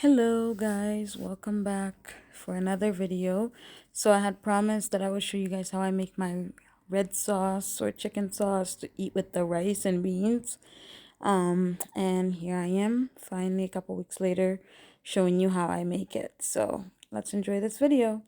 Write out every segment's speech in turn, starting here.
Hello guys, welcome back for another video. So I had promised that I would show you guys how I make my red sauce or chicken sauce to eat with the rice and beans. And here I am finally a couple weeks later showing you how I make it. So let's enjoy this video.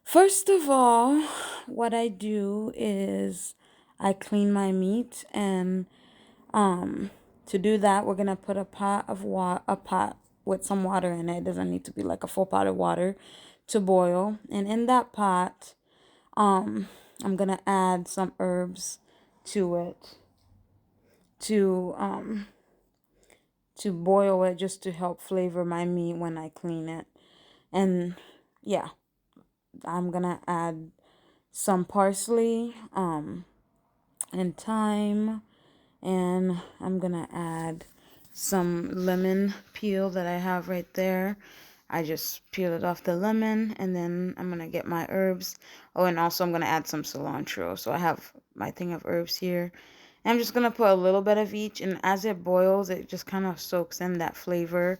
First of all, what I do is I clean my meat, and to do that, we're gonna put a pot with some water in it. It doesn't need to be like a full pot of water to boil. And in that pot, I'm gonna add some herbs to it to boil it, just to help flavor my meat when I clean it. And yeah, I'm gonna add some parsley, and thyme, and I'm gonna add some lemon peel that I have right there. I just peel it off the lemon, and then I'm gonna get my herbs. Oh, and also I'm gonna add some cilantro. So I have my thing of herbs here. And I'm just gonna put a little bit of each, and as it boils, it just kind of soaks in that flavor,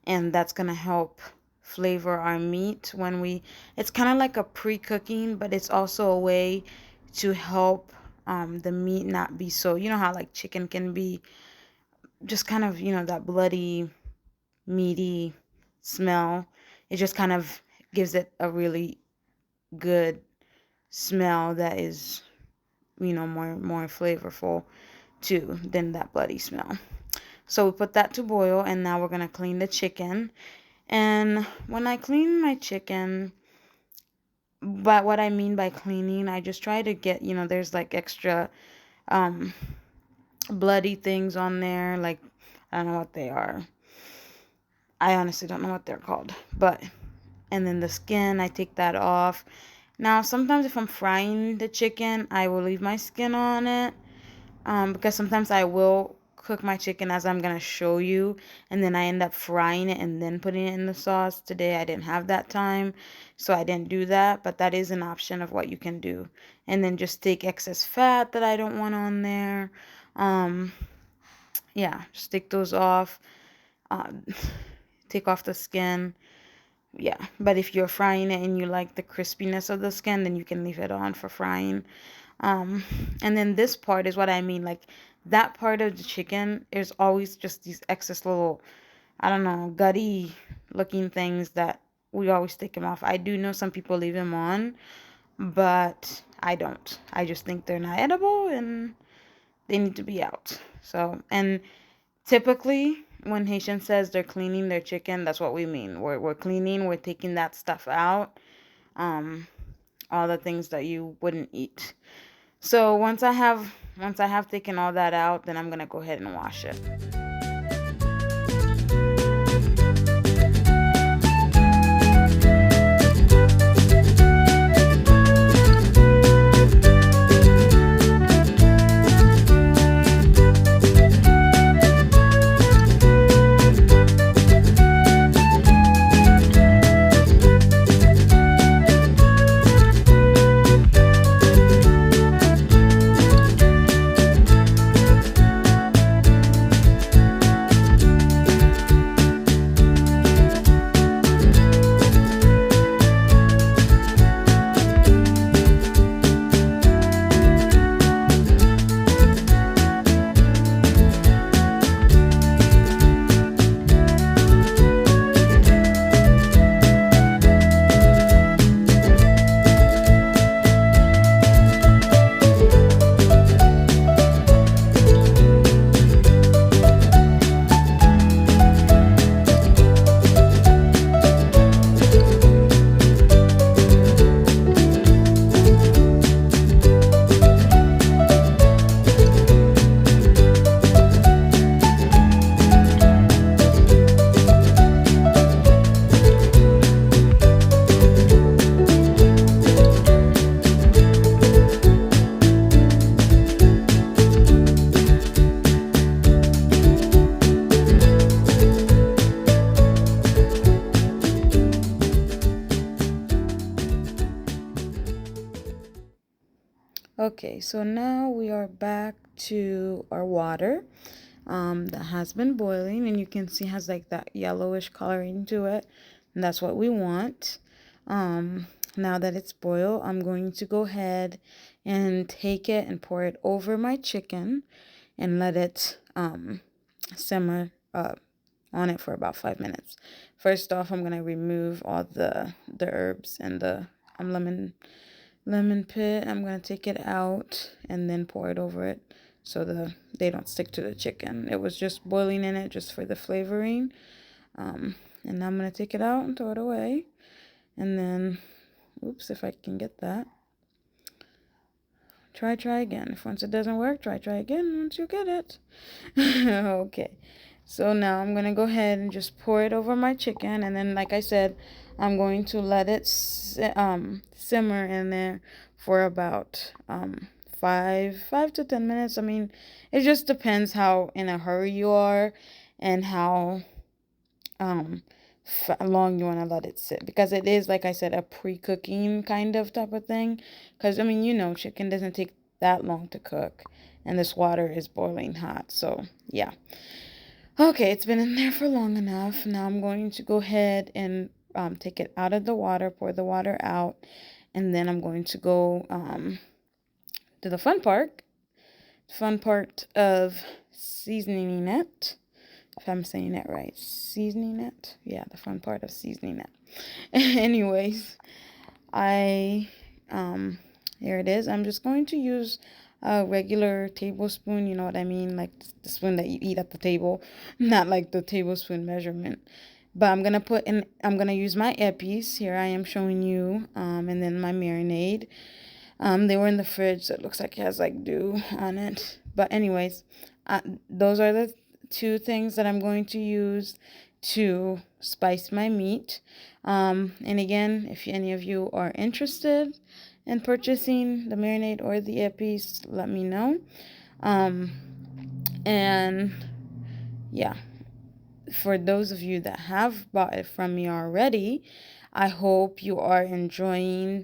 and that's gonna help flavor our meat when it's kind of like a pre-cooking, but it's also a way to help the meat not be so, you know how like chicken can be just kind of, that bloody, meaty smell. It just kind of gives it a really good smell that is, more flavorful too than that bloody smell. So we put that to boil, and now we're going to clean the chicken. And when I clean my chicken, but what I mean by cleaning, I just try to get, there's like extra um bloody things on there, like I don't know what they are. I honestly don't know what they're called. But and then the skin, I take that off. Now, sometimes if I'm frying the chicken, I will leave my skin on it, because sometimes I will cook my chicken as I'm going to show you, and then I end up frying it and then putting it in the sauce. Today I didn't have that time, so I didn't do that, but that is an option of what you can do. And then just take excess fat that I don't want on there. Yeah, just take those off. Uh, take off the skin. Yeah, but if you're frying it and you like the crispiness of the skin, then you can leave it on for frying. Um, and then this part is what I mean. Like, that part of the chicken, there's always just these excess little, I don't know, gutty looking things that we always take them off. I do know some people leave them on, but I don't. I just think they're not edible and they need to be out. So, and typically, when Haitian says they're cleaning their chicken, that's what we mean. We're cleaning, we're taking that stuff out, um, all the things that you wouldn't eat. So once I have taken all that out, then I'm gonna go ahead and wash it. Okay, so now we are back to our water. that has been boiling, and you can see has like that yellowish coloring to it, and that's what we want. Now that it's boiled, I'm going to go ahead and take it and pour it over my chicken and let it simmer on it for about 5 minutes. First off, I'm gonna remove all the herbs and the lemon pit. I'm gonna take it out and then pour it over it so they don't stick to the chicken. It was just boiling in it just for the flavoring. And now I'm gonna take it out and throw it away. And then, oops, if I can get that. Try again. If once it doesn't work, try again once you get it. Okay. So now I'm going to go ahead and just pour it over my chicken. And then, like I said, I'm going to let it simmer in there for about 5 to 10 minutes. I mean, it just depends how in a hurry you are and how long you want to let it sit, because it is, like I said, a pre-cooking kind of type of thing. Because I mean, chicken doesn't take that long to cook, and this water is boiling hot. So yeah, okay, it's been in there for long enough. Now I'm going to go ahead and take it out of the water, pour the water out, and then I'm going to go to the fun part of seasoning it. If I'm saying it right, seasoning it. Yeah, the fun part of seasoning it. Anyways, here it is. I'm just going to use a regular tablespoon, you know what I mean? Like the spoon that you eat at the table, not like the tablespoon measurement. But I'm gonna use my Epis. Here I am showing you, and then my marinade. They were in the fridge, so it looks like it has like dew on it. But anyways, those are the two things that I'm going to use to spice my meat. And again, if any of you are interested in purchasing the marinade or the Epis, let me know. And yeah, for those of you that have bought it from me already, I hope you are enjoying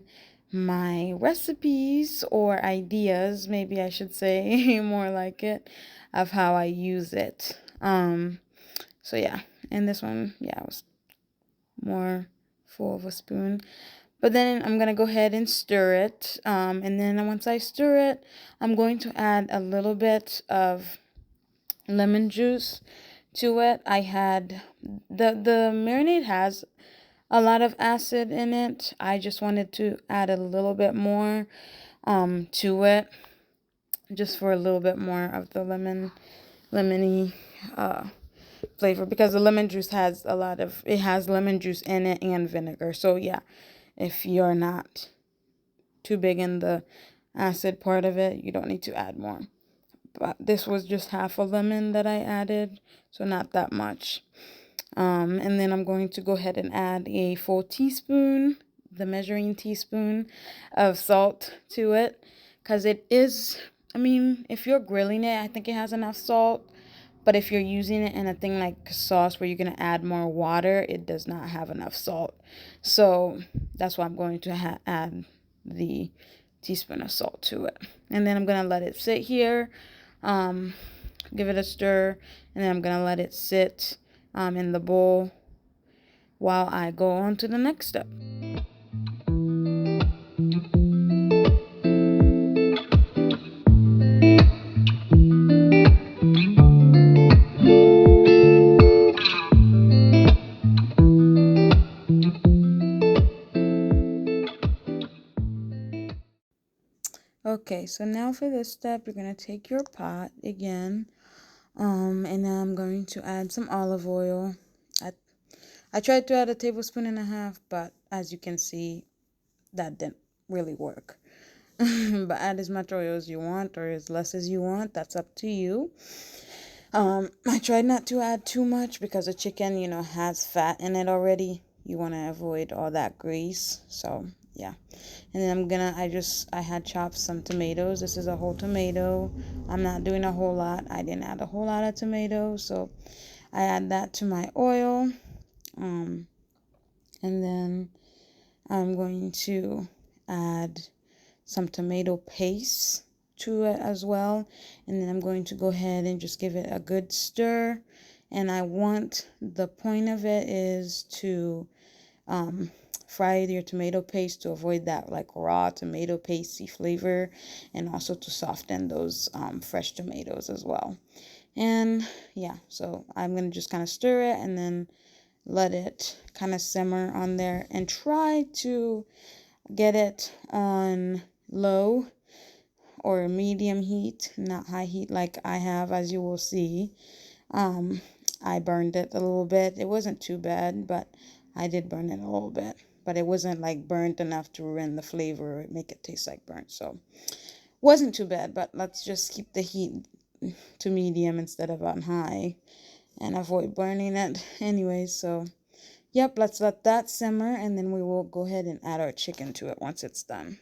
my recipes or ideas, maybe I should say more like it, of how I use it. So yeah, and this one, yeah, was more full of a spoon. But then I'm going to go ahead and stir it. And then once I stir it, I'm going to add a little bit of lemon juice to it. I had the marinade has a lot of acid in it. I just wanted to add a little bit more to it, just for a little bit more of the lemony flavor, because the lemon juice has lemon juice in it and vinegar. So yeah, if you're not too big in the acid part of it, you don't need to add more. But this was just half a lemon that I added, so not that much. And then I'm going to go ahead and add a full teaspoon, the measuring teaspoon of salt to it, because it is, I mean, if you're grilling it, I think it has enough salt. But if you're using it in a thing like sauce where you're going to add more water, it does not have enough salt. So that's why I'm going to add the teaspoon of salt to it. And then I'm going to let it sit here, give it a stir, and then I'm going to let it sit in the bowl while I go on to the next step. Okay, so now for this step, you're going to take your pot again, and now I'm going to add some olive oil. I tried to add 1.5 tablespoons, but as you can see, that didn't really work. But add as much oil as you want or as less as you want. That's up to you. I tried not to add too much because the chicken, has fat in it already. You want to avoid all that grease. So yeah. And then I had chopped some tomatoes. This is a whole tomato. I'm not doing a whole lot. I didn't add a whole lot of tomatoes, so I add that to my oil. And then I'm going to add some tomato paste to it as well. And then I'm going to go ahead and just give it a good stir. And the point of it is to fry your tomato paste to avoid that like raw tomato pasty flavor, and also to soften those fresh tomatoes as well. And yeah, so I'm gonna just kind of stir it and then let it kind of simmer on there, and try to get it on low or medium heat, not high heat like I have, as you will see. I burned it a little bit. It wasn't too bad, but I did burn it a little bit. But it wasn't like burnt enough to ruin the flavor or make it taste like burnt. So wasn't too bad, but let's just keep the heat to medium instead of on high and avoid burning it anyway. So yep, let's let that simmer, and then we will go ahead and add our chicken to it once it's done.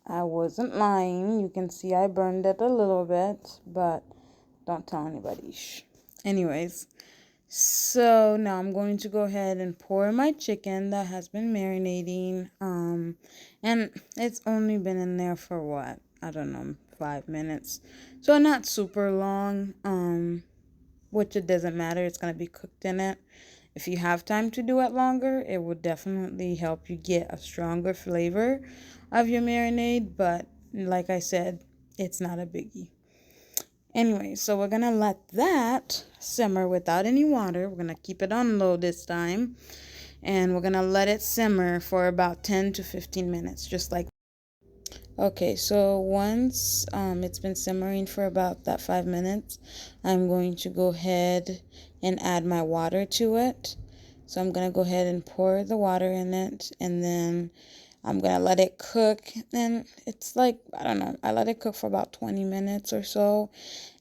I wasn't lying. You can see I burned it a little bit, but don't tell anybody. Shh. Anyways, so now I'm going to go ahead and pour my chicken that has been marinating. And it's only been in there for what? I don't know, 5 minutes. So not super long. Which it doesn't matter. It's gonna be cooked in it. If you have time to do it longer, it will definitely help you get a stronger flavor of your marinade. But like I said, it's not a biggie. Anyway, so we're going to let that simmer without any water. We're going to keep it on low this time. And we're going to let it simmer for about 10 to 15 minutes, just like. Okay, so once it's been simmering for about that 5 minutes, I'm going to go ahead and add my water to it. So I'm going to go ahead and pour the water in it, and then I'm going to let it cook. And it's like, I don't know, I let it cook for about 20 minutes or so.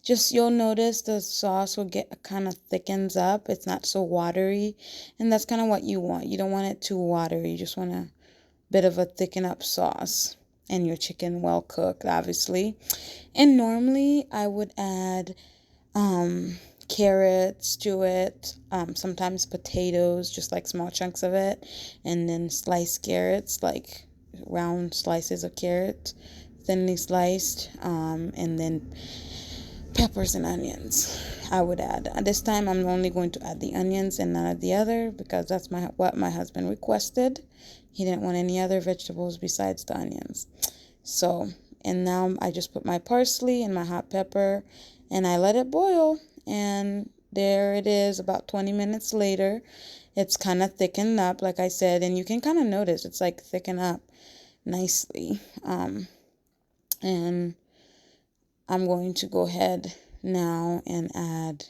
Just you'll notice the sauce will get kind of thickens up. It's not so watery, and that's kind of what you want. You don't want it too watery. You just want a bit of a thicken up sauce. And your chicken well cooked, obviously. And normally I would add carrots to it, sometimes potatoes, just like small chunks of it, and then sliced carrots, like round slices of carrot, thinly sliced, and then peppers and onions I would add. This time I'm only going to add the onions and none of the other, because that's what my husband requested. He didn't want any other vegetables besides the onions. So, and now I just put my parsley and my hot pepper, and I let it boil. And there it is, about 20 minutes later. It's kind of thickened up, like I said, and you can kind of notice it's like thickened up nicely. And I'm going to go ahead now and add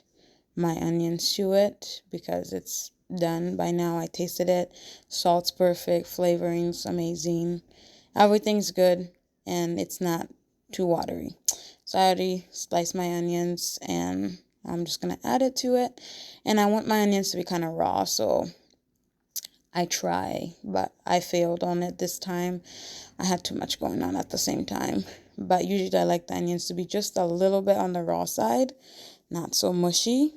my onions to it, because it's done by now. I tasted it. Salt's perfect, flavoring's amazing, everything's good, and it's not too watery. So I already sliced my onions, and I'm just gonna add it to it. And I want my onions to be kind of raw, so I try, but I failed on it this time. I had too much going on at the same time. But usually I like the onions to be just a little bit on the raw side, not so mushy.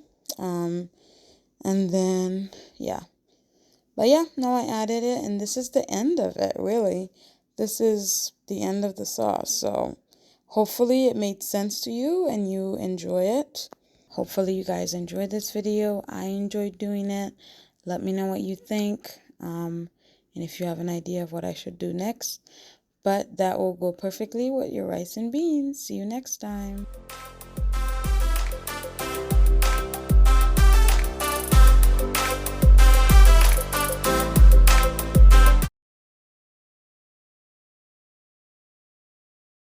And then, yeah. But yeah, now I added it, and this is the end of it, really. This is the end of the sauce. So hopefully it made sense to you and you enjoy it. Hopefully you guys enjoyed this video. I enjoyed doing it. Let me know what you think. And if you have an idea of what I should do next. But that will go perfectly with your rice and beans. See you next time.